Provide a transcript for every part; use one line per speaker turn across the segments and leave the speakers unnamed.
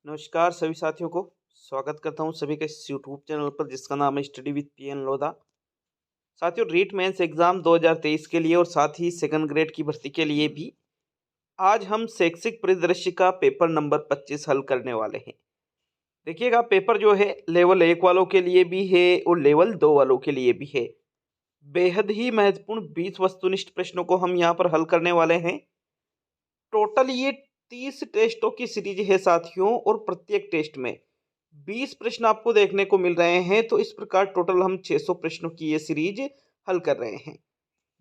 नमस्कार सभी साथियों को स्वागत करता हूं सभी के इस यूट्यूब चैनल पर जिसका नाम है स्टडी विद पीएन लोधा। साथियों, रीट मेंस एग्जाम 2023 के लिए और साथ ही सेकंड ग्रेड की भर्ती के लिए भी आज हम शैक्षिक परिदृश्य का पेपर नंबर 25 हल करने वाले हैं। देखिएगा, पेपर जो है लेवल 1 वालों के लिए भी है और लेवल 2 वालों के लिए भी है। बेहद ही महत्वपूर्ण 20 वस्तुनिष्ठ प्रश्नों को हम यहाँ पर हल करने वाले हैं। टोटल ये 30 टेस्टों की सीरीज है साथियों, और प्रत्येक टेस्ट में 20 प्रश्न आपको देखने को मिल रहे हैं। तो इस प्रकार टोटल हम 600 प्रश्नों की ये सीरीज हल कर रहे हैं।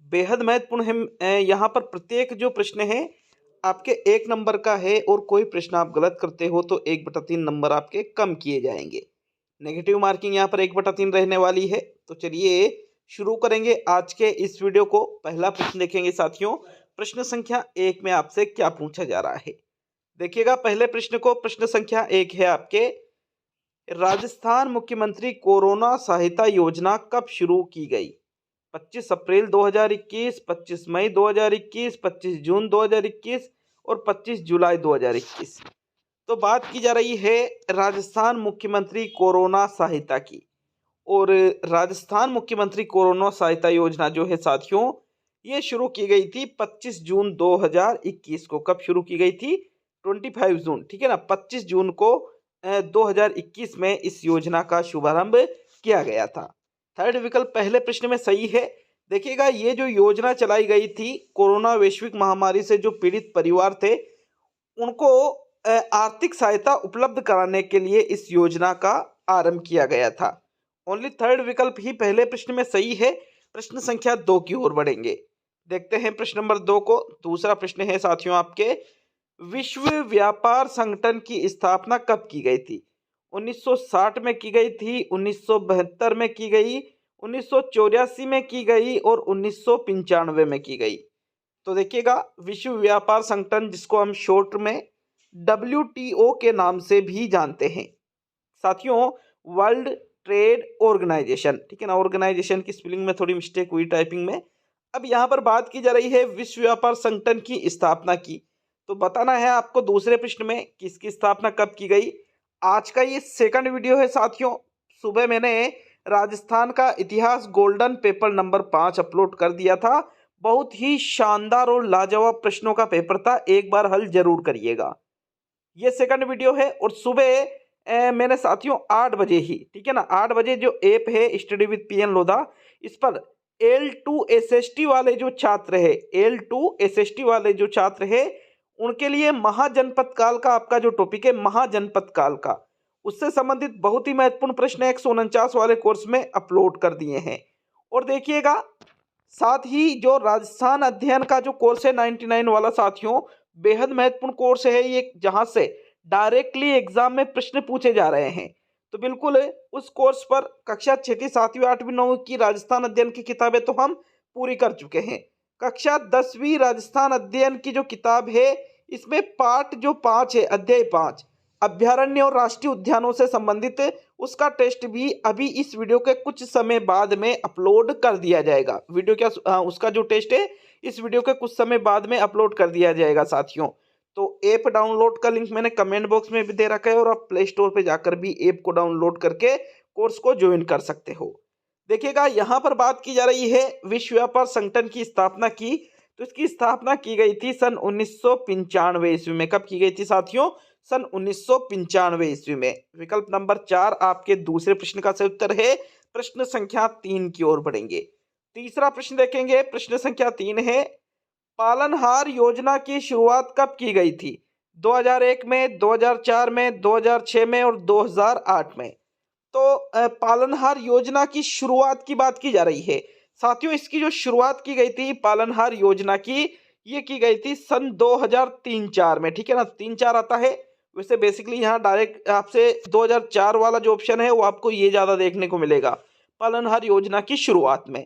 बेहद महत्वपूर्ण है, यहाँ पर प्रत्येक जो प्रश्न है आपके 1 नंबर का है, और कोई प्रश्न आप गलत करते हो तो 1/3 नंबर आपके कम किए जाएंगे। नेगेटिव मार्किंग यहाँ पर 1/3 रहने वाली है। तो चलिए शुरू करेंगे आज के इस वीडियो को। पहला प्रश्न देखेंगे साथियों। प्रश्न संख्या 1 में आपसे क्या पूछा जा रहा है, देखिएगा पहले प्रश्न को। प्रश्न संख्या 1 है आपके, राजस्थान मुख्यमंत्री कोरोना सहायता योजना कब शुरू की गई? 25 अप्रैल 2021, 25 मई 2021, 25 जून 2021 और 25 जुलाई 2021। तो बात की जा रही है राजस्थान मुख्यमंत्री कोरोना सहायता की। और राजस्थान मुख्यमंत्री कोरोना सहायता योजना जो है साथियों, ये शुरू की गई थी 25 जून 2021 को। कब शुरू की गई थी? 25 जून, ठीक है ना। 25 जून को 2021 में इस योजना का शुभारंभ किया गया था। थर्ड विकल्प पहले प्रश्न में सही है। देखिएगा, ये जो योजना चलाई गई थी कोरोना वैश्विक महामारी से जो पीड़ित परिवार थे उनको आर्थिक सहायता उपलब्ध कराने के लिए इस योजना का आरंभ किया गया था। ओनली थर्ड विकल्प ही पहले प्रश्न में सही है। प्रश्न संख्या 2 की ओर बढ़ेंगे। देखते हैं प्रश्न नंबर 2 को। दूसरा प्रश्न है साथियों आपके, विश्व व्यापार संगठन की स्थापना कब की गई थी? 1960 में की गई थी, 1972 में की गई, 1984 में की गई और 1995 में की गई। तो देखिएगा, विश्व व्यापार संगठन जिसको हम शॉर्ट में WTO के नाम से भी जानते हैं साथियों, वर्ल्ड ट्रेड ऑर्गेनाइजेशन, ठीक है ना। ऑर्गेनाइजेशन की स्पेलिंग में थोड़ी मिस्टेक हुई टाइपिंग में। अब यहाँ पर बात की जा रही है विश्व व्यापार संगठन की स्थापना की। तो बताना है आपको दूसरे प्रश्न में किसकी स्थापना कब की गई। आज का ये सेकंड वीडियो है साथियों। सुबह मैंने राजस्थान का इतिहास गोल्डन पेपर नंबर 5 अपलोड कर दिया था। बहुत ही शानदार और लाजवाब प्रश्नों का पेपर था, एक बार हल जरूर करिएगा। ये सेकंड वीडियो है। और सुबह मैंने साथियों 8 बजे ही, ठीक है ना, 8 बजे जो ऐप है स्टडी विद पीएन लोधा, इस पर L2 SST वाले जो छात्र है, L2 SST वाले जो छात्र है उनके लिए महाजनपद काल का आपका जो टॉपिक है महाजनपद काल का, उससे संबंधित बहुत ही महत्वपूर्ण प्रश्न 149 वाले कोर्स में अपलोड कर दिए हैं। और देखिएगा, साथ ही जो राजस्थान अध्ययन का जो कोर्स है 99 वाला साथियों, बेहद महत्वपूर्ण कोर्स है ये, जहां से डायरेक्टली एग्जाम में प्रश्न पूछे जा रहे हैं। तो बिल्कुल उस कोर्स पर कक्षा 6वीं 7वीं 8वीं 9वीं की राजस्थान अध्ययन की किताबें तो हम पूरी कर चुके हैं। कक्षा 10वीं राजस्थान अध्ययन की जो किताब है, इसमें पार्ट जो 5 है, अध्याय 5 अभ्यारण्य और राष्ट्रीय उद्यानों से संबंधित, उसका टेस्ट भी अभी इस वीडियो के कुछ समय बाद में अपलोड कर दिया जाएगा। वीडियो क्या उसका जो टेस्ट है इस वीडियो के कुछ समय बाद में अपलोड कर दिया जाएगा साथियों। तो ऐप डाउनलोड का लिंक मैंने कमेंट बॉक्स में भी दे रखा है, और आप प्ले स्टोर पे जाकर भी ऐप को डाउनलोड करके कोर्स को ज्वाइन कर सकते हो। देखिएगा, यहाँ पर बात की जा रही है विश्व व्यापार संगठन की स्थापना की। तो इसकी स्थापना की गई थी सन 1995 ईस्वी में। कब की गई थी साथियों? सन 1995 ईस्वी में। विकल्प नंबर 4 आपके दूसरे प्रश्न का सही उत्तर है। प्रश्न संख्या 3 की ओर बढ़ेंगे। तीसरा प्रश्न देखेंगे। प्रश्न संख्या 3 है, पालनहार योजना की शुरुआत कब की गई थी? 2001 में, 2004 में, 2006 में और 2008 में। तो पालनहार योजना की शुरुआत की बात की जा रही है साथियों। इसकी जो शुरुआत की गई थी पालनहार योजना की, ये की गई थी सन 2003-4 में, ठीक है ना। 3-4 आता है। वैसे बेसिकली यहाँ डायरेक्ट आपसे 2004 वाला जो ऑप्शन है वो आपको ये ज्यादा देखने को मिलेगा पालनहार योजना की शुरुआत में।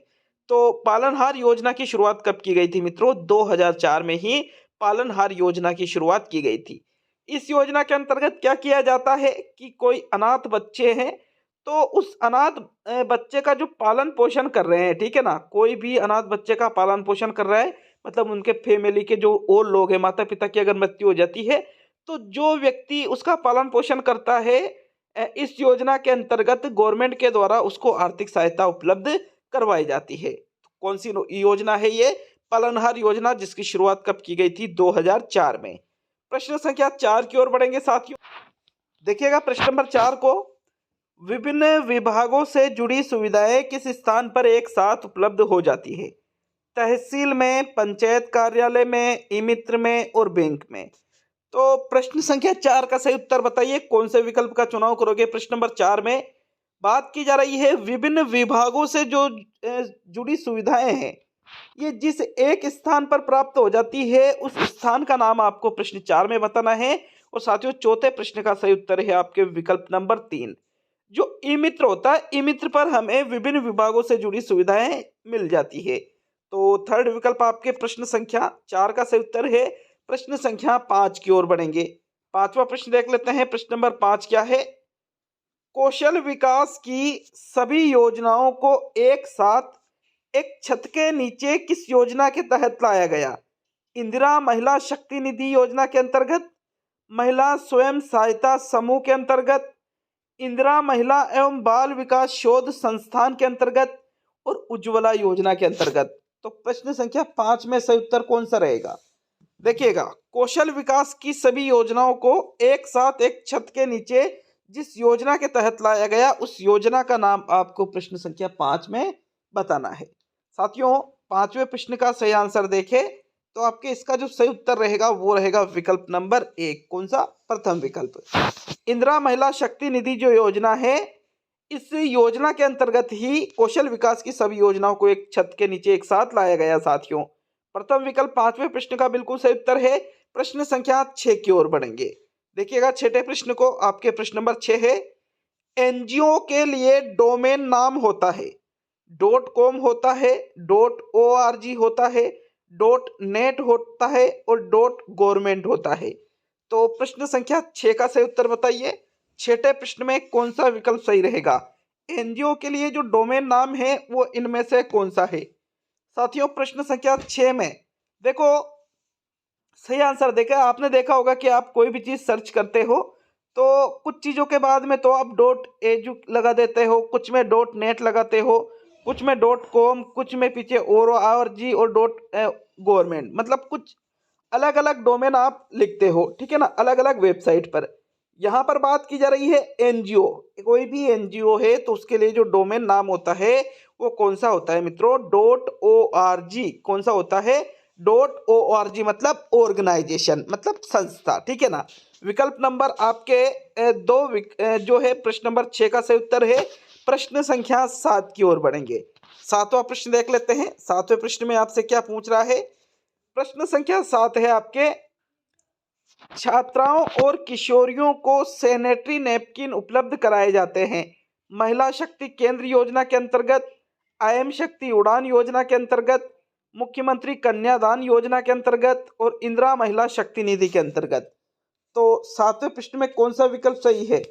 तो पालनहार योजना की शुरुआत कब की गई थी मित्रों? 2004 में ही पालनहार योजना की शुरुआत की गई थी। इस योजना के अंतर्गत क्या किया जाता है कि कोई अनाथ बच्चे हैं तो उस अनाथ बच्चे का जो पालन पोषण कर रहे हैं, ठीक है ना, कोई भी अनाथ बच्चे का पालन पोषण कर रहा है, मतलब उनके फैमिली के जो और लोग हैं, माता पिता की अगर मृत्यु हो जाती है तो जो व्यक्ति उसका पालन पोषण करता है इस योजना के अंतर्गत गवर्नमेंट के द्वारा उसको आर्थिक सहायता उपलब्ध करवाई जाती है। कौन सी योजना है ये? पालनहार योजना, जिसकी शुरुआत कब की गई थी? 2004 में। प्रश्न संख्या 4 की ओर बढ़ेंगे साथियों। देखिएगा प्रश्न नंबर 4 को, विभिन्न विभागों से जुड़ी सुविधाएं किस स्थान पर एक साथ उपलब्ध हो जाती है? तहसील में, पंचायत कार्यालय में, ई मित्र में और बैंक में। तो प्रश्न संख्या 4 का सही उत्तर बताइए, कौन से विकल्प का चुनाव करोगे? प्रश्न नंबर 4 में बात की जा रही है विभिन्न विभागों से जो जुड़ी सुविधाएं हैं, ये जिस एक स्थान पर प्राप्त हो जाती है उस स्थान का नाम आपको प्रश्न 4 में बताना है। और साथियों चौथे प्रश्न का सही उत्तर है आपके विकल्प नंबर 3, जो ई मित्र होता है, ई मित्र पर हमें विभिन्न विभागों से जुड़ी सुविधाएं मिल जाती है। तो थर्ड विकल्प आपके प्रश्न संख्या 4 का सही उत्तर है। प्रश्न संख्या 5 की ओर बढ़ेंगे। पांचवा प्रश्न देख लेते हैं। प्रश्न नंबर 5 क्या है? कौशल विकास की सभी योजनाओं को एक साथ एक छत के नीचे किस योजना के तहत लाया गया? इंदिरा महिला शक्ति निधि योजना के अंतर्गत, महिला स्वयं सहायता समूह के अंतर्गत, इंदिरा महिला एवं बाल विकास शोध संस्थान के अंतर्गत और उज्ज्वला योजना के अंतर्गत। तो प्रश्न संख्या 5 में सही उत्तर कौन सा रहेगा? देखिएगा, कौशल विकास की सभी योजनाओं को एक साथ एक छत के नीचे जिस योजना के तहत लाया गया उस योजना का नाम आपको प्रश्न संख्या 5 में बताना है। साथियों 5वें प्रश्न का सही आंसर देखें तो आपके इसका जो सही उत्तर रहेगा वो रहेगा विकल्प नंबर 1। कौन सा? प्रथम विकल्प। इंदिरा महिला शक्ति निधि जो योजना है, इस योजना के अंतर्गत ही कौशल विकास की सभी योजनाओं को एक छत के नीचे एक साथ लाया गया साथियों। प्रथम विकल्प 5वें प्रश्न का बिल्कुल सही उत्तर है। प्रश्न संख्या 6 की ओर बढ़ेंगे। देखिएगा छठे प्रश्न को, आपके प्रश्न नंबर 6 है, एनजीओ के लिए डोमेन नाम होता है, .com होता है, .org होता है, .net होता है और .government होता है। तो प्रश्न संख्या 6 का सही उत्तर बताइए, छठे प्रश्न में कौन सा विकल्प सही रहेगा? एनजीओ के लिए जो डोमेन नाम है वो इनमें से कौन सा है? साथियों प्रश्न संख्या 6 में देखो सही आंसर देखा, आपने देखा होगा कि आप कोई भी चीज सर्च करते हो तो कुछ चीजों के बाद में तो आप .edu लगा देते हो, कुछ में .net लगाते हो, कुछ में .com, कुछ में पीछे .org और .government, मतलब कुछ अलग अलग डोमेन आप लिखते हो, ठीक है ना, अलग अलग वेबसाइट पर। यहाँ पर बात की जा रही है एनजीओ, कोई भी एनजीओ है तो उसके लिए जो डोमेन नाम होता है वो कौन सा होता है मित्रों? .org। कौन सा होता है? .org मतलब ऑर्गेनाइजेशन, मतलब संस्था, ठीक है ना। विकल्प नंबर आपके जो है प्रश्न नंबर 6 का सही उत्तर है। प्रश्न संख्या 7 की ओर बढ़ेंगे। 7वां प्रश्न देख लेते हैं। 7वें प्रश्न में आपसे क्या पूछ रहा है? प्रश्न संख्या 7 है आपके, छात्राओं और किशोरियों को सैनिटरी नैपकिन उपलब्ध कराए जाते हैं महिला शक्ति केंद्र योजना के अंतर्गत, आईएम शक्ति उड़ान योजना के अंतर्गत, मुख्यमंत्री कन्यादान योजना के अंतर्गत और इंदिरा महिला शक्ति निधि के अंतर्गत। तो 7वें प्रश्न में कौन सा विकल्प सही है?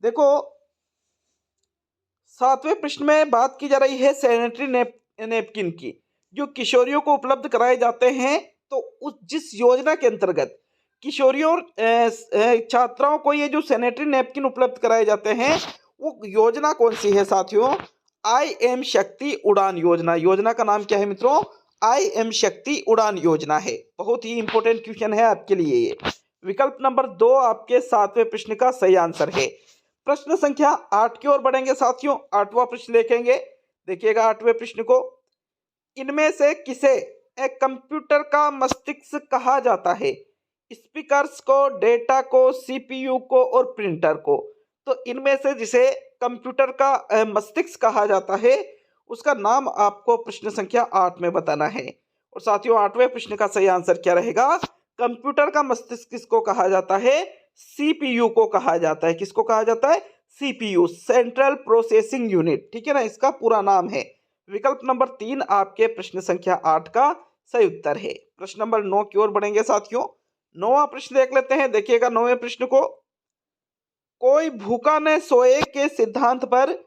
देखो 7वें प्रश्न में बात की जा रही है सैनिटरी नैपकिन की, जो किशोरियों को उपलब्ध कराए जाते हैं। तो उस जिस योजना के अंतर्गत किशोरियों और छात्राओं को ये जो सैनिटरी नैपकिन उपलब्ध कराए जाते हैं वो योजना कौन सी है साथियों? आईएम शक्ति उड़ान योजना। योजना का नाम क्या है मित्रों? आईएम शक्ति उड़ान योजना है। बहुत ही इंपॉर्टेंट क्वेश्चन है आपके लिए ये। विकल्प नंबर 2 आपके 7वें प्रश्न का सही आंसर है। प्रश्न संख्या 8 की ओर बढ़ेंगे साथियों। 8वां प्रश्न देखेंगे। देखिएगा 8वें प्रश्न को, इनमें से किसे एक कंप्यूटर का मस्तिष्क कहा जाता है? स्पीकर्स को, डेटा को, सीपीयू को और प्रिंटर को। तो इनमें से जिसे कंप्यूटर का मस्तिष्क कहा जाता है उसका नाम आपको प्रश्न संख्या 8 में बताना है। और साथियों 8वें प्रश्न का सही आंसर क्या रहेगा? कंप्यूटर का मस्तिष्क किसको कहा जाता है? सीपीयू को कहा जाता है। किसको कहा जाता है? सीपीयू, सेंट्रल प्रोसेसिंग यूनिट, ठीक है ना, इसका पूरा नाम है। विकल्प नंबर 3 आपके प्रश्न संख्या 8 का सही उत्तर है। प्रश्न नंबर 9 की ओर बढ़ेंगे साथियों। 9वां प्रश्न देख लेते हैं। देखिएगा 9वें प्रश्न को, कोई भूखा न सोए के सिद्धांत पर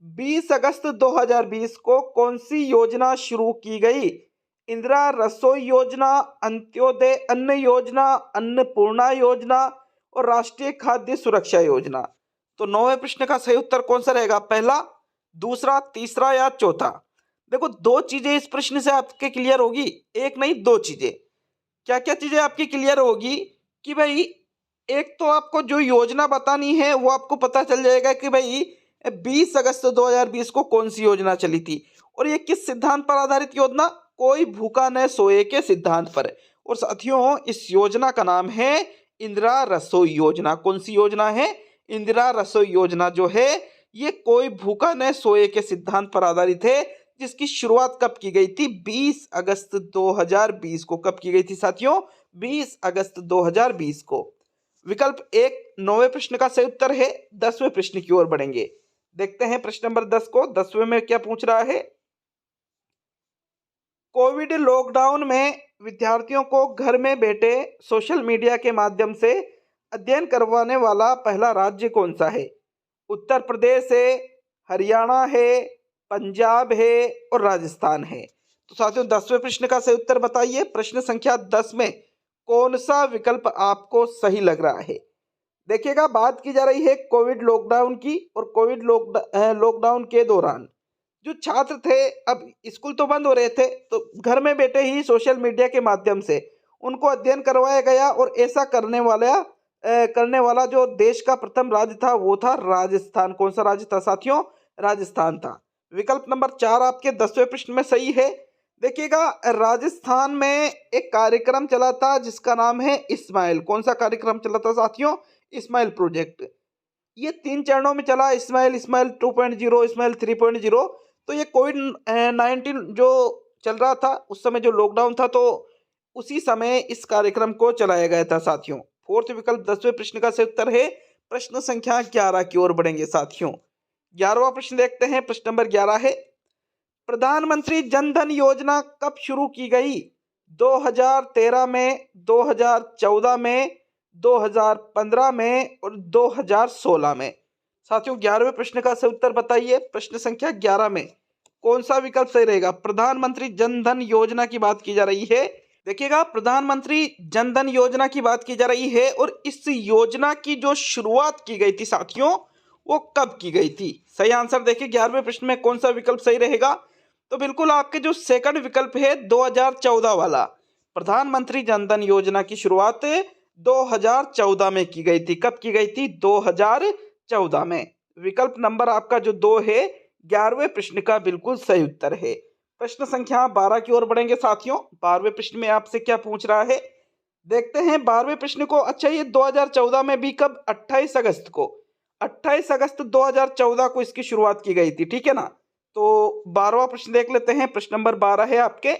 20 अगस्त 2020 को कौन सी योजना शुरू की गई? इंदिरा रसोई योजना, अंत्योदय अन्न योजना, अन्नपूर्णा योजना और राष्ट्रीय खाद्य सुरक्षा योजना। तो 9वें प्रश्न का सही उत्तर कौन सा रहेगा, पहला, दूसरा, तीसरा या चौथा। देखो, दो चीजें इस प्रश्न से आपके क्लियर होगी, एक नहीं दो चीजें। क्या क्या चीजें आपकी क्लियर होगी कि भाई, एक तो आपको जो योजना बतानी है वो आपको पता चल जाएगा कि भाई 20 अगस्त 2020 को कौन सी योजना चली थी, और ये किस सिद्धांत पर आधारित योजना, कोई भूखा न सोए के सिद्धांत पर। और साथियों, इस योजना का नाम है इंदिरा रसोई योजना। कौन सी योजना है, इंदिरा रसोई योजना जो है ये कोई भूखा न सोए के सिद्धांत पर आधारित है, जिसकी शुरुआत कब की गई थी, 20 अगस्त 2020 को। कब की गई थी साथियों, 20 अगस्त 2020 को। विकल्प एक 9वें प्रश्न का सही उत्तर है। 10वें प्रश्न की ओर बढ़ेंगे, देखते हैं प्रश्न नंबर 10 को। 10वें में क्या पूछ रहा है, कोविड लॉकडाउन में विद्यार्थियों को घर में बैठे सोशल मीडिया के माध्यम से अध्ययन करवाने वाला पहला राज्य कौन सा है। उत्तर प्रदेश है, हरियाणा है, पंजाब है और राजस्थान है। तो साथियों, 10वें प्रश्न का सही उत्तर बताइए। प्रश्न संख्या 10 में कौन सा विकल्प आपको सही लग रहा है। देखिएगा, बात की जा रही है कोविड लॉकडाउन की, और कोविड लॉकडाउन के दौरान जो छात्र थे, अब स्कूल तो बंद हो रहे थे, तो घर में बैठे ही सोशल मीडिया के माध्यम से उनको अध्ययन करवाया गया, और ऐसा करने वाला जो देश का प्रथम राज्य था वो था राजस्थान। कौन सा राज्य था साथियों, राजस्थान था। विकल्प नंबर 4 आपके 10वें प्रश्न में सही है। देखिएगा, राजस्थान में एक कार्यक्रम चला था जिसका नाम है इस्माइल। कौन सा कार्यक्रम चला था साथियों, इस्माइल प्रोजेक्ट। ये 3 चरणों में चला, इस्माइल 2.0, इस्माइल 3.0। तो ये कोविड 19 जो चल रहा था उस समय, जो लॉकडाउन था, तो उसी समय इस कार्यक्रम को चलाया गया था साथियों। फोर्थ विकल्प 10वें प्रश्न का सही उत्तर है। प्रश्न संख्या 11 की ओर बढ़ेंगे साथियों। 11वां प्रश्न देखते हैं। प्रश्न नंबर 11 है, प्रधानमंत्री जन धन योजना कब शुरू की गई, 2013 में, 2014 में, 2015 में और 2016 में। साथियों, 11वें प्रश्न का सही उत्तर बताइए। प्रश्न संख्या 11 में कौन सा विकल्प सही रहेगा। प्रधानमंत्री जन धन योजना की बात की जा रही है। देखिएगा, प्रधानमंत्री जन धन योजना की बात की जा रही है, और इस योजना की जो शुरुआत की गई थी साथियों, वो कब की गई थी। सही आंसर देखिए, 11वें प्रश्न में कौन सा विकल्प सही रहेगा। तो बिल्कुल आपके जो सेकंड विकल्प है 2014 वाला, प्रधानमंत्री जन धन योजना की शुरुआत 2014 में की गई थी। कब की गई थी, 2014 में। विकल्प नंबर आपका जो 2 है 11वें प्रश्न का बिल्कुल सही उत्तर है। प्रश्न संख्या 12 की ओर बढ़ेंगे साथियों। 12वें प्रश्न में आपसे क्या पूछ रहा है, देखते हैं 12वें प्रश्न को। अच्छा, ये 2014 में भी कब, 28 अगस्त को, 28 अगस्त 2014 को इसकी शुरुआत की गई थी, ठीक है ना। तो 12वां प्रश्न देख लेते हैं। प्रश्न नंबर 12 है आपके,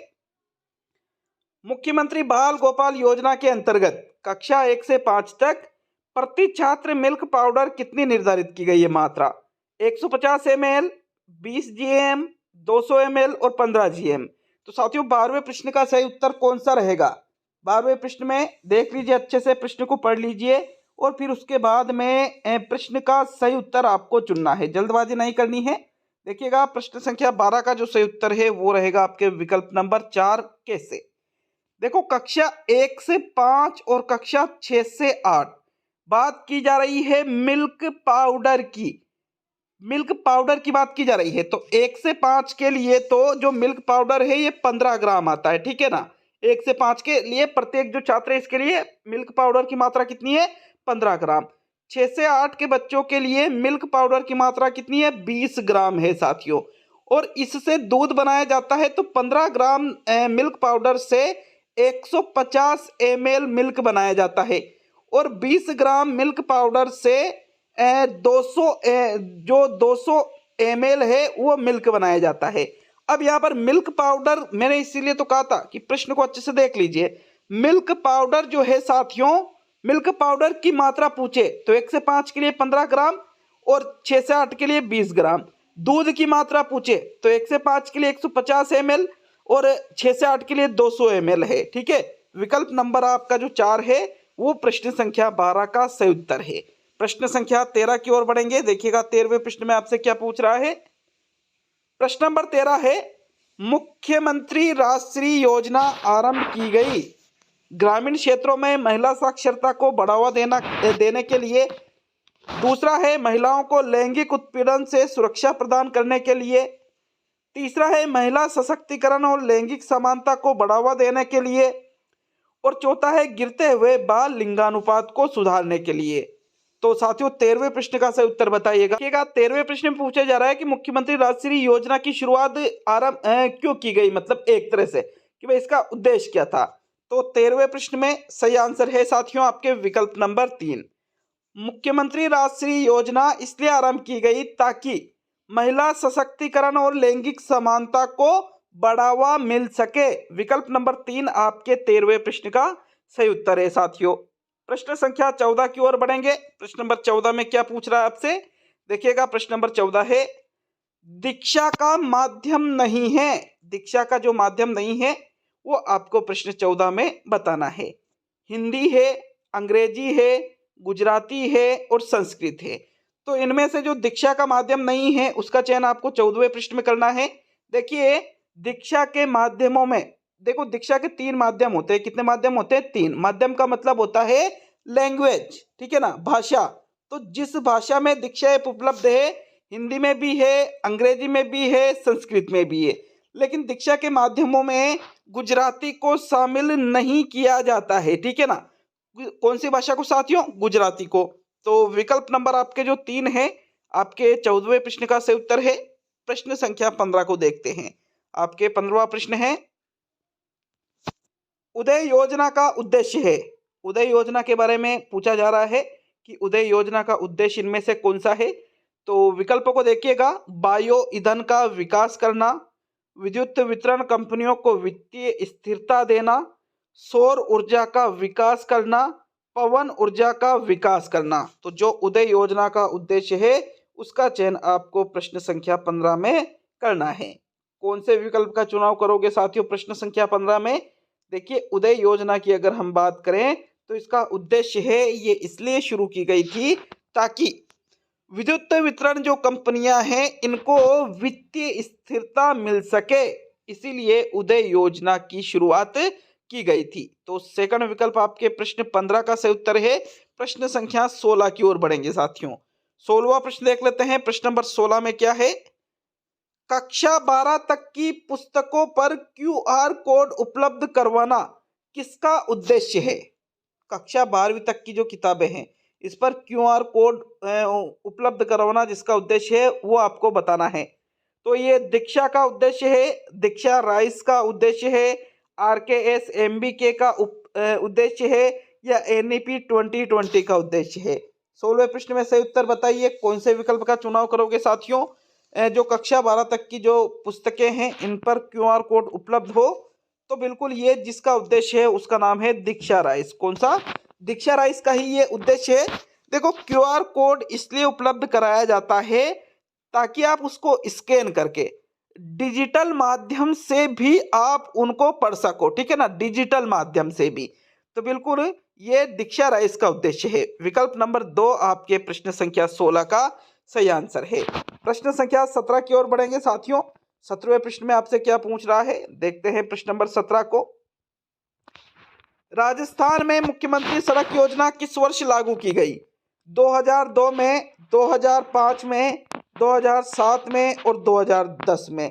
मुख्यमंत्री बाल गोपाल योजना के अंतर्गत कक्षा 1 से 5 तक प्रति छात्र मिल्क पाउडर कितनी निर्धारित की गई है मात्रा, 150 ml, 20 GM, 200 ml और 15 GM। तो साथियों, 12वें प्रश्न का सही उत्तर कौन सा रहेगा। 12वें प्रश्न में देख लीजिए, अच्छे से प्रश्न को पढ़ लीजिए, और फिर उसके बाद में प्रश्न का सही उत्तर आपको चुनना है, जल्दबाजी नहीं करनी है। देखिएगा, प्रश्न संख्या 12 का जो सही उत्तर है वो रहेगा आपके विकल्प नंबर 4 कैसे। देखो, कक्षा 1 से 5 और कक्षा 6 से 8 बात की जा रही है मिल्क पाउडर की। मिल्क पाउडर की बात की जा रही है, तो 1 से 5 के लिए तो जो मिल्क पाउडर है ये 15 ग्राम आता है, ठीक है ना। 1 से 5 के लिए प्रत्येक जो छात्र है इसके लिए मिल्क पाउडर की मात्रा कितनी है, 15 ग्राम। 6 से 8 के बच्चों के लिए मिल्क पाउडर की मात्रा कितनी है, 20 ग्राम है साथियों। और इससे दूध बनाया जाता है, तो 15 ग्राम मिल्क पाउडर से 150 ml मिल्क बनाया जाता है, और 20 ग्राम मिल्क पाउडर से 200 ml है वो मिल्क बनाया जाता है। अब यहाँ पर मिल्क पाउडर मैंने इसीलिए तो कहा था कि प्रश्न को अच्छे से देख लीजिए। मिल्क पाउडर जो है साथियों, मिल्क पाउडर की मात्रा पूछे तो 1 से 5 के लिए 15 ग्राम और 6 से 8 के लिए 20 ग्राम। दूध की मात्रा पूछे तो 1 से 5 के लिए 150 ml और 6 से 8 के लिए 200 ml है, ठीक है। विकल्प नंबर आपका जो 4 है वो प्रश्न संख्या 12 का सही उत्तर है। प्रश्न संख्या 13 की ओर बढ़ेंगे। देखिएगा 13वें प्रश्न में आपसे क्या पूछ रहा है। प्रश्न नंबर 13 है, मुख्यमंत्री राष्ट्रीय योजना आरंभ की गई ग्रामीण क्षेत्रों में महिला साक्षरता को बढ़ावा देने के लिए। दूसरा है महिलाओं को लैंगिक उत्पीड़न से सुरक्षा प्रदान करने के लिए। तीसरा है महिला सशक्तिकरण और लैंगिक समानता को बढ़ावा देने के लिए। और चौथा है गिरते हुए बाल लिंगानुपात को सुधारने के लिए। तो साथियों 13वें प्रश्न का सही उत्तर बताइएगा। 13वें प्रश्न में पूछा जा रहा है कि मुख्यमंत्री राजश्री योजना की शुरुआत आरंभ क्यों की गई, मतलब एक तरह से कि भाई इसका उद्देश्य क्या था। तो 13वें प्रश्न में सही आंसर है साथियों आपके विकल्प नंबर 3। मुख्यमंत्री राजश्री योजना इसलिए आरंभ की गई ताकि महिला सशक्तिकरण और लैंगिक समानता को बढ़ावा मिल सके। विकल्प नंबर 3 आपके 13वें प्रश्न का सही उत्तर है साथियों। प्रश्न संख्या 14 की ओर बढ़ेंगे। प्रश्न नंबर 14 में क्या पूछ रहा है आपसे, देखिएगा। प्रश्न नंबर 14 है दीक्षा का माध्यम नहीं है। दीक्षा का जो माध्यम नहीं है वो आपको प्रश्न 14 में बताना है। हिंदी है, अंग्रेजी है, गुजराती है और संस्कृत है। तो इनमें से जो दीक्षा का माध्यम नहीं है उसका चयन आपको 14वें प्रश्न में करना है। देखिए दीक्षा के माध्यमों में, देखो दीक्षा के 3 माध्यम होते हैं। कितने माध्यम होते हैं? 3। माध्यम का मतलब होता है लैंग्वेज, ठीक है ना, भाषा। तो जिस भाषा में दीक्षा ऐप उपलब्ध है, हिंदी में भी है, अंग्रेजी में भी है, संस्कृत में भी है, लेकिन दीक्षा के माध्यमों में गुजराती को शामिल नहीं किया जाता है, ठीक है ना। कौन सी भाषा को साथियों? गुजराती को। तो विकल्प नंबर आपके जो 3 है आपके 14वें प्रश्न का सही उत्तर है। प्रश्न संख्या 15 को देखते हैं। आपके 15वां प्रश्न है उदय योजना का उद्देश्य है। उदय योजना के बारे में पूछा जा रहा है कि उदय योजना का उद्देश्य इनमें से कौन सा है। तो विकल्पों को देखिएगा। बायो ईंधन का विकास करना, विद्युत वितरण कंपनियों को वित्तीय स्थिरता देना, सौर ऊर्जा का विकास करना, पवन ऊर्जा का विकास करना। तो जो उदय योजना का उद्देश्य है उसका चयन आपको प्रश्न संख्या 15 में करना है। कौन से विकल्प का चुनाव करोगे साथियों प्रश्न संख्या 15 में? देखिए उदय योजना की अगर हम बात करें तो इसका उद्देश्य है, ये इसलिए शुरू की गई थी ताकि विद्युत वितरण जो कंपनियां हैं इनको वित्तीय स्थिरता मिल सके, इसीलिए उदय योजना की शुरुआत की गई थी। तो सेकंड विकल्प आपके प्रश्न 15 का सही उत्तर है। प्रश्न संख्या 16 की ओर बढ़ेंगे साथियों। 16वां प्रश्न देख लेते हैं। प्रश्न नंबर 16 में क्या है? कक्षा 12 तक की पुस्तकों पर क्यूआर कोड उपलब्ध करवाना किसका उद्देश्य है? कक्षा 12वीं तक की जो किताबें हैं इस पर क्यूआर कोड उपलब्ध करवाना जिसका उद्देश्य है वो आपको बताना है। तो ये दीक्षा का उद्देश्य है, दीक्षा राइस का उद्देश्य है, आरकेएस एमबीके का उद्देश्य है या एनईपी 2020 का उद्देश्य है। 16वें प्रश्न में सही उत्तर बताइए। कौन से विकल्प का चुनाव करोगे साथियों? जो कक्षा 12 तक की जो पुस्तकें हैं इन पर क्यूआर कोड उपलब्ध हो, तो बिल्कुल ये जिसका उद्देश्य है उसका नाम है दीक्षा राइस। कौन सा? दीक्षा राइस का ही ये उद्देश्य है। देखो क्यूआर कोड इसलिए उपलब्ध कराया जाता है ताकि आप उसको स्कैन करके डिजिटल माध्यम से भी आप उनको पढ़ सको, ठीक है ना, डिजिटल माध्यम से भी। तो बिल्कुल ये दीक्षा राइस का उद्देश्य है। विकल्प नंबर 2 आपके प्रश्न संख्या 16 का सही आंसर है। प्रश्न संख्या 17 की ओर बढ़ेंगे साथियों। 17वें प्रश्न में आपसे क्या पूछ रहा है, देखते हैं प्रश्न नंबर 17 को। राजस्थान में मुख्यमंत्री सड़क योजना किस वर्ष लागू की गई? 2002 में, 2005 में, 2007 में और 2010 में।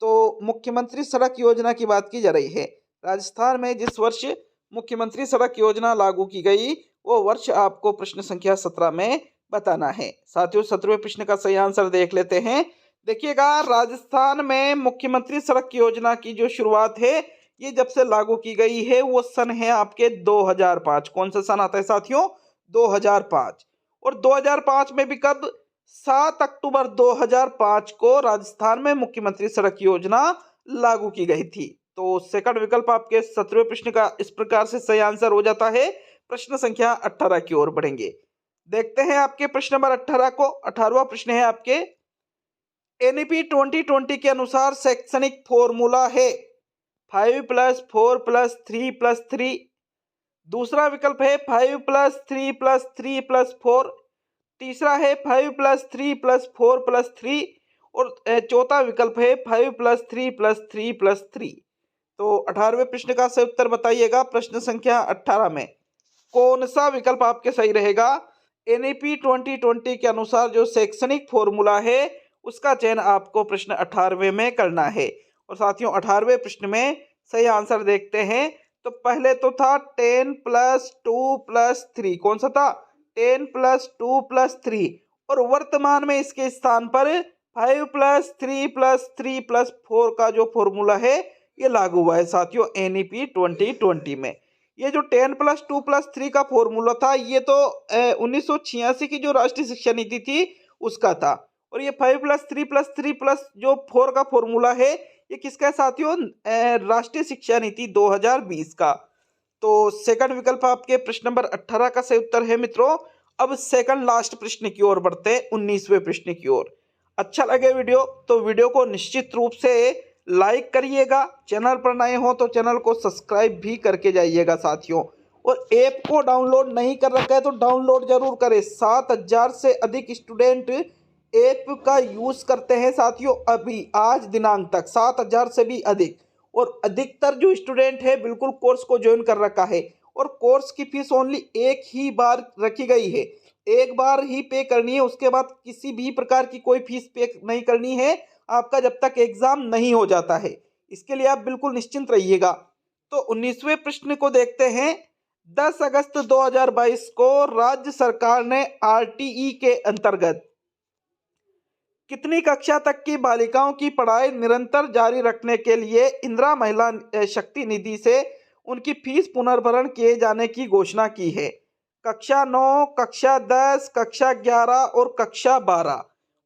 तो मुख्यमंत्री सड़क योजना की बात की जा रही है। राजस्थान में जिस वर्ष मुख्यमंत्री सड़क योजना लागू की गई वो वर्ष आपको प्रश्न संख्या 17 में बताना है। साथियों 17वें प्रश्न का सही आंसर देख लेते हैं। देखिएगा राजस्थान में मुख्यमंत्री सड़क योजना की जो शुरुआत है ये जब से लागू की गई है वो सन है आपके 2005। कौन सा सन आता है साथियों? 2005। और 2005 में भी कब? 7 अक्टूबर 2005 को राजस्थान में मुख्यमंत्री सड़क योजना लागू की गई थी। तो सेकंड विकल्प आपके 17वें प्रश्न का इस प्रकार से सही आंसर हो जाता है। प्रश्न संख्या 18 की ओर बढ़ेंगे। देखते हैं आपके प्रश्न नंबर 18 को। 18वां प्रश्न है आपके एनईपी 2020 के अनुसार शैक्षणिक फॉर्मूला है 5+4+3+3। दूसरा विकल्प है 5+3+3+4। तीसरा है 5+3+4+3 और चौथा विकल्प है 5+3+3+3। तो 18वें प्रश्न का सही उत्तर बताइएगा। प्रश्न संख्या 18 में कौन सा विकल्प आपके सही रहेगा? एनईपी 2020 के अनुसार जो शैक्षणिक फॉर्मूला है उसका चयन आपको प्रश्न 18वें में करना है। और साथियों 18वें प्रश्न में सही आंसर देखते हैं। तो पहले तो था 10 + 2 + 3, कौन सा था? 10 + 2 + 3, और वर्तमान में इसके स्थान पर 5 + 3 + 3 + 4 का जो फॉर्मूला है ये लागू हुआ है साथियों एनईपी 2020 में। ये जो 10 + 2 + 3 का फॉर्मूला था ये तो 1986 की जो राष्ट्रीय शिक्षा नीति थी उसका था। और ये 5 + 3 + 3 + जो 4 का फॉर्मूला है ये किसका है साथियों? राष्ट्रीय शिक्षा नीति 2020 का। तो सेकंड विकल्प आपके प्रश्न नंबर 18 का सही उत्तर है मित्रों। अब सेकंड लास्ट प्रश्न की ओर बढ़ते हैं, 19वें प्रश्न की ओर। अच्छा लगे वीडियो तो वीडियो को निश्चित रूप से लाइक करिएगा, चैनल पर नए हो तो चैनल को सब्सक्राइब भी करके जाइएगा साथियों। और ऐप को डाउनलोड नहीं कर रखा है तो डाउनलोड जरूर करें। 7000 से अधिक स्टूडेंट ऐप का यूज करते हैं साथियों, अभी आज दिनांक तक 7000 से भी अधिक। और अधिकतर जो स्टूडेंट है बिल्कुल कोर्स को ज्वाइन कर रखा है। और कोर्स की फीस ओनली एक ही बार रखी गई है, एक बार ही पे करनी है, उसके बाद किसी भी प्रकार की कोई फीस पे नहीं करनी है आपका जब तक एग्जाम नहीं हो जाता है। इसके लिए आप बिल्कुल निश्चिंत रहिएगा। तो 19वें प्रश्न को देखते हैं। 10 अगस्त 2022 को राज्य सरकार ने आरटीई के अंतर्गत कितनी कक्षा तक की बालिकाओं की पढ़ाई निरंतर जारी रखने के लिए इंदिरा महिला शक्ति निधि से उनकी फीस पुनर्भरण किए जाने की घोषणा की है? कक्षा 9, कक्षा 10, कक्षा 11 और कक्षा 12।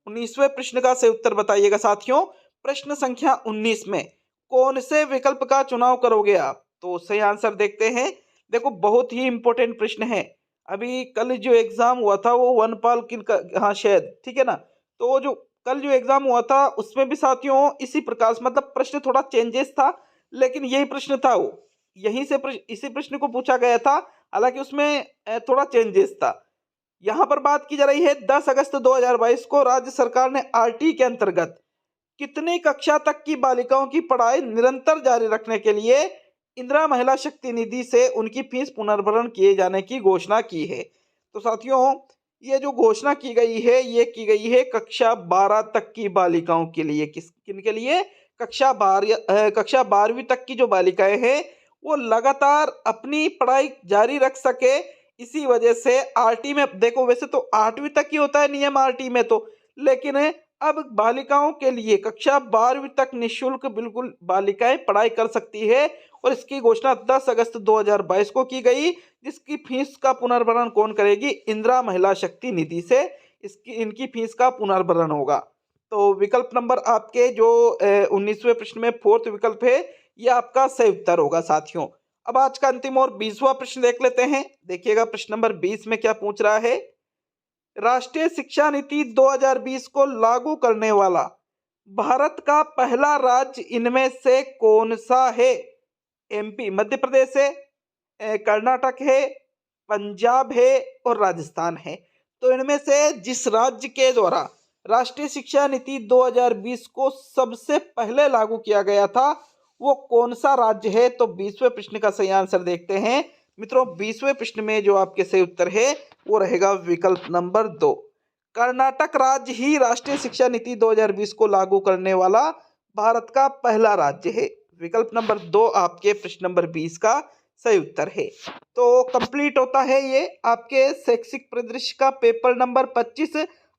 19वें प्रश्न का सही उत्तर बताइएगा साथियों। प्रश्न संख्या 19 में कौन से विकल्प का चुनाव करोगे आप? तो सही आंसर देखते हैं। देखो बहुत ही इंपॉर्टेंट प्रश्न है। अभी कल जो एग्जाम हुआ था वो वनपाल किन का, हाँ शायद, ठीक है ना। तो जो कल जो एग्जाम हुआ था उसमें भी साथियों इसी प्रकार से, मतलब प्रश्न थोड़ा चेंजेस था लेकिन यही प्रश्न था, वो यहीं से इसी प्रश्न को पूछा गया था। हालांकि उसमें थोड़ा चेंजेस था। यहाँ पर बात की जा रही है 10 अगस्त 2022 को राज्य सरकार ने आरटी के अंतर्गत कितनी कक्षा तक की बालिकाओं की पढ़ाई निरंतर जारी रखने के लिए इंदिरा महिला शक्ति निधि से उनकी फीस पुनर्भरण किए जाने की घोषणा की है? तो साथियों ये जो घोषणा की गई है ये की गई है कक्षा 12 तक की बालिकाओं के लिए। किन के लिए? कक्षा 12वीं तक की जो बालिकाएं हैं वो लगातार अपनी पढ़ाई जारी रख सके। इसी वजह से आरटी में देखो, वैसे तो 8वीं तक ही होता है नियम आरटी में तो, लेकिन अब बालिकाओं के लिए कक्षा 12वीं तक निःशुल्क बिल्कुल बालिकाएं पढ़ाई कर सकती है। और इसकी घोषणा 10 अगस्त 2022 को की गई, जिसकी फीस का पुनर्भरण कौन करेगी? इंदिरा महिला शक्ति निधि से इनकी फीस का पुनर्भरण होगा। तो विकल्प नंबर आपके जो 19वें प्रश्न में फोर्थ विकल्प है ये आपका सही उत्तर होगा साथियों। अब आज का अंतिम और 20वां प्रश्न देख लेते हैं। देखिएगा प्रश्न नंबर 20 में क्या पूछ रहा है। राष्ट्रीय शिक्षा नीति 2020 को लागू करने वाला भारत का पहला राज्य इनमें से कौन सा है? एमपी, मध्य प्रदेश है, कर्नाटक है, पंजाब है और राजस्थान है। तो इनमें से जिस राज्य के द्वारा राष्ट्रीय शिक्षा नीति 2020 को सबसे पहले लागू किया गया था वो कौन सा राज्य है? तो 20वें प्रश्न का सही आंसर देखते हैं मित्रों। 20वें प्रश्न में जो आपके सही उत्तर है वो रहेगा विकल्प नंबर 2। कर्नाटक राज्य ही राष्ट्रीय शिक्षा नीति 2020 को लागू करने वाला भारत का पहला राज्य है। विकल्प नंबर 2 आपके प्रश्न नंबर 20 का सही उत्तर है। तो कंप्लीट होता है ये आपके शैक्षिक परिदृश्य का पेपर नंबर 25।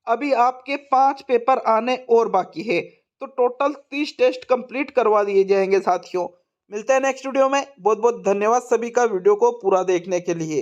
अभी आपके 5 पेपर आने और बाकी है, तो टोटल 30 टेस्ट कंप्लीट करवा दिए जाएंगे साथियों। मिलते हैं नेक्स्ट वीडियो में। बहुत बहुत धन्यवाद सभी का वीडियो को पूरा देखने के लिए।